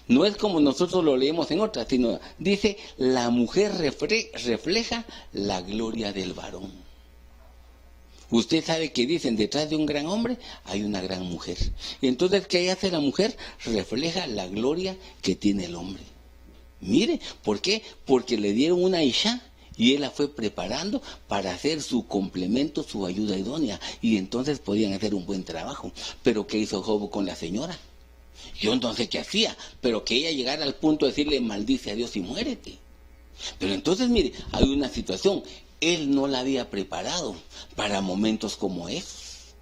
no es como nosotros lo leemos en otras, sino dice, la mujer refleja la gloria del varón. Usted sabe que dicen, detrás de un gran hombre hay una gran mujer. Entonces, ¿qué hace la mujer? Refleja la gloria que tiene el hombre. Mire, ¿por qué? Porque le dieron una Isha y él la fue preparando para hacer su complemento, su ayuda idónea. Y entonces podían hacer un buen trabajo. Pero ¿qué hizo Job con la señora? Yo no sé qué hacía, pero que ella llegara al punto de decirle, maldice a Dios y muérete. Pero entonces, mire, hay una situación. Él no la había preparado para momentos como esos.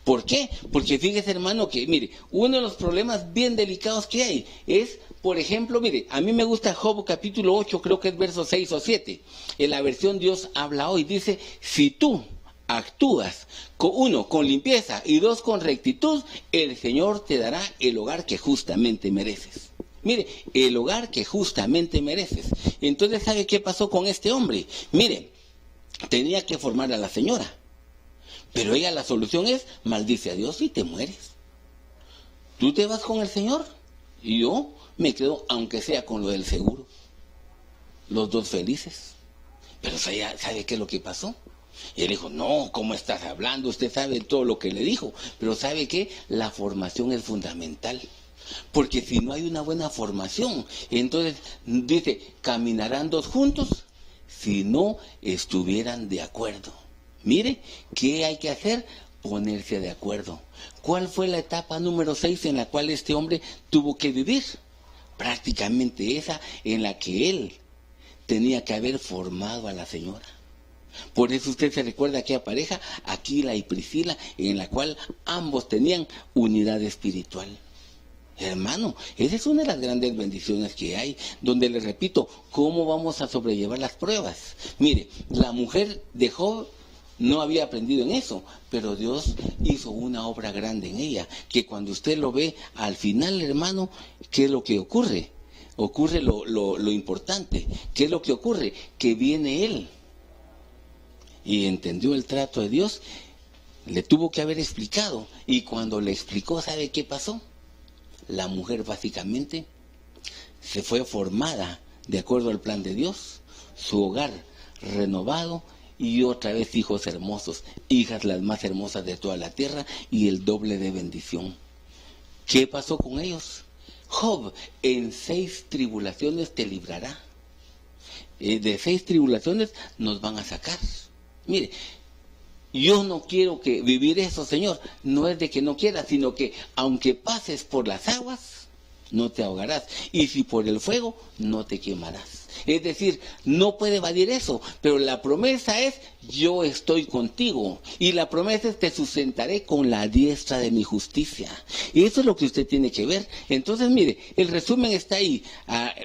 ¿Por qué? Porque fíjese, hermano, que, mire, uno de los problemas bien delicados que hay es, por ejemplo, mire, a mí me gusta Job capítulo 8, creo que es versos 6 o 7. En la versión Dios habla hoy, dice, si tú actúas, con limpieza y 2, con rectitud, el Señor te dará el hogar que justamente mereces. Mire, el hogar que justamente mereces. Entonces, ¿sabe qué pasó con este hombre? Mire, tenía que formar a la señora. Pero ella, la solución es, maldice a Dios y te mueres. Tú te vas con el Señor y yo me quedo, aunque sea con lo del seguro. Los dos felices. Pero ¿sabe qué es lo que pasó? Y él dijo, no, ¿cómo estás hablando? Usted sabe todo lo que le dijo. Pero ¿sabe qué? La formación es fundamental. Porque si no hay una buena formación, entonces dice, caminarán dos juntos si no estuvieran de acuerdo. Mire, ¿qué hay que hacer? Ponerse de acuerdo. ¿Cuál fue la etapa número 6 en la cual este hombre tuvo que vivir? Prácticamente esa en la que él tenía que haber formado a la señora. Por eso usted se recuerda a aquella pareja, Aquila y Priscila, en la cual ambos tenían unidad espiritual. Hermano, esa es una de las grandes bendiciones que hay, donde les repito, ¿cómo vamos a sobrellevar las pruebas? Mire, la mujer de Job no había aprendido en eso, pero Dios hizo una obra grande en ella, que cuando usted lo ve al final, hermano, ¿qué es lo que ocurre? Ocurre lo importante. ¿Qué es lo que ocurre? Que viene él y entendió el trato de Dios, le tuvo que haber explicado, y cuando le explicó, ¿sabe qué pasó? La mujer básicamente se fue formada de acuerdo al plan de Dios, su hogar renovado y otra vez hijos hermosos, hijas las más hermosas de toda la tierra y el doble de bendición. ¿Qué pasó con ellos? Job, en 6 tribulaciones te librará. De 6 tribulaciones nos van a sacar. Mire, yo no quiero que vivir eso, Señor. No es de que no quiera, sino que aunque pases por las aguas, no te ahogarás. Y si por el fuego, no te quemarás. Es decir, no puede evadir eso. Pero la promesa es, yo estoy contigo. Y la promesa es, te sustentaré con la diestra de mi justicia. Y eso es lo que usted tiene que ver. Entonces, mire, el resumen está ahí.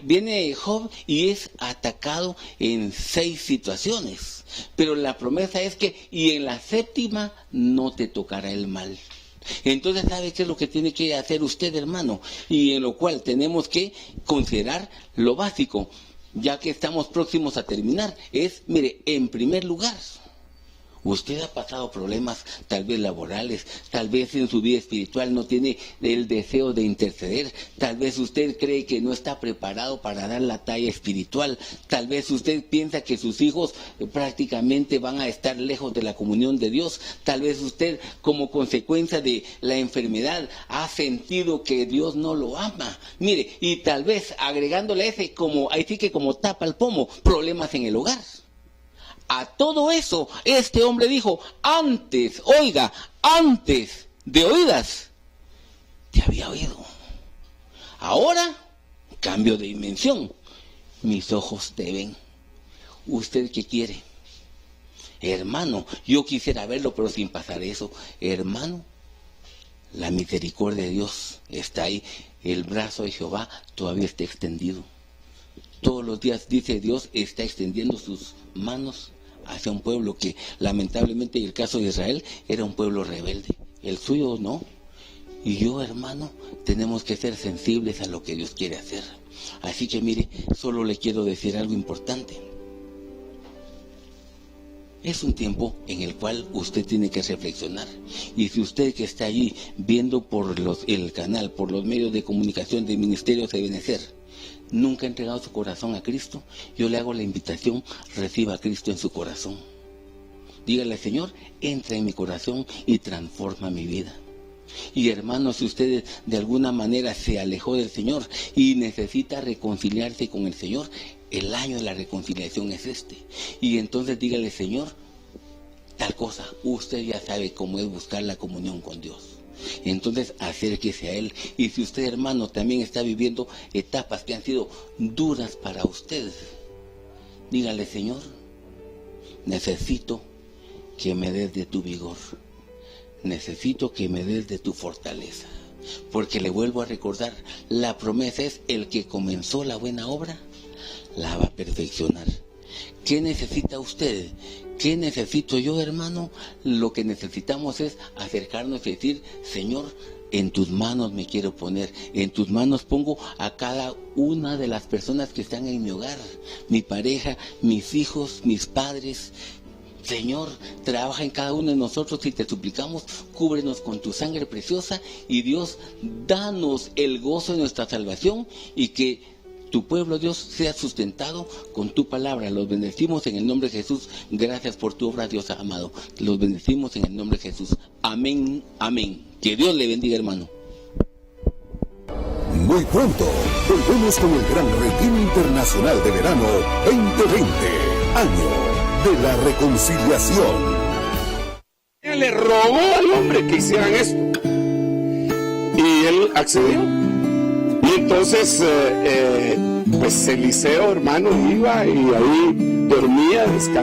Viene Job y es atacado en 6 situaciones. Pero la promesa es que, y en la 7ª, no te tocará el mal. Entonces, ¿sabe qué es lo que tiene que hacer usted, hermano? Y en lo cual tenemos que considerar lo básico, ya que estamos próximos a terminar, es, mire, en primer lugar, usted ha pasado problemas tal vez laborales, tal vez en su vida espiritual no tiene el deseo de interceder, tal vez usted cree que no está preparado para dar la talla espiritual, tal vez usted piensa que sus hijos prácticamente van a estar lejos de la comunión de Dios, tal vez usted como consecuencia de la enfermedad ha sentido que Dios no lo ama. Mire, y tal vez agregándole ese como, ahí sí que como tapa el pomo, problemas en el hogar. A todo eso, este hombre dijo, antes de oídas, te había oído. Ahora, cambio de dimensión, mis ojos te ven. ¿Usted qué quiere? Hermano, yo quisiera verlo, pero sin pasar eso. Hermano, la misericordia de Dios está ahí. El brazo de Jehová todavía está extendido. Todos los días, dice Dios, está extendiendo sus manos hacia un pueblo que, lamentablemente, en el caso de Israel, era un pueblo rebelde. El suyo no. Y yo, hermano, tenemos que ser sensibles a lo que Dios quiere hacer. Así que, mire, solo le quiero decir algo importante. Es un tiempo en el cual usted tiene que reflexionar. Y si usted que está allí viendo por el canal, por los medios de comunicación del Ministerio de Benecer, nunca ha entregado su corazón a Cristo, yo le hago la invitación, reciba a Cristo en su corazón. Dígale, Señor, entra en mi corazón y transforma mi vida. Y hermanos, si usted de alguna manera se alejó del Señor y necesita reconciliarse con el Señor, el año de la reconciliación es este. Y entonces dígale, Señor, tal cosa, usted ya sabe cómo es buscar la comunión con Dios. Entonces acérquese a Él. Y si usted, hermano, también está viviendo etapas que han sido duras para usted, dígale, Señor, necesito que me des de tu vigor, necesito que me des de tu fortaleza, porque le vuelvo a recordar, la promesa es, el que comenzó la buena obra la va a perfeccionar. ¿Qué necesita usted? ¿Qué necesito yo, hermano? Lo que necesitamos es acercarnos y decir, Señor, en tus manos me quiero poner, en tus manos pongo a cada una de las personas que están en mi hogar, mi pareja, mis hijos, mis padres, Señor, trabaja en cada uno de nosotros y te suplicamos, cúbrenos con tu sangre preciosa y Dios, danos el gozo de nuestra salvación y que tu pueblo, Dios, sea sustentado con tu palabra. Los bendecimos en el nombre de Jesús. Gracias por tu obra, Dios amado. Los bendecimos en el nombre de Jesús. Amén, amén. Que Dios le bendiga, hermano. Muy pronto, volvemos con el gran Retiro Internacional de Verano 2020, año de la reconciliación. Le rogó al hombre que hicieran esto y él accedió. Y entonces pues Eliseo, hermano, iba y ahí dormía, descansaba.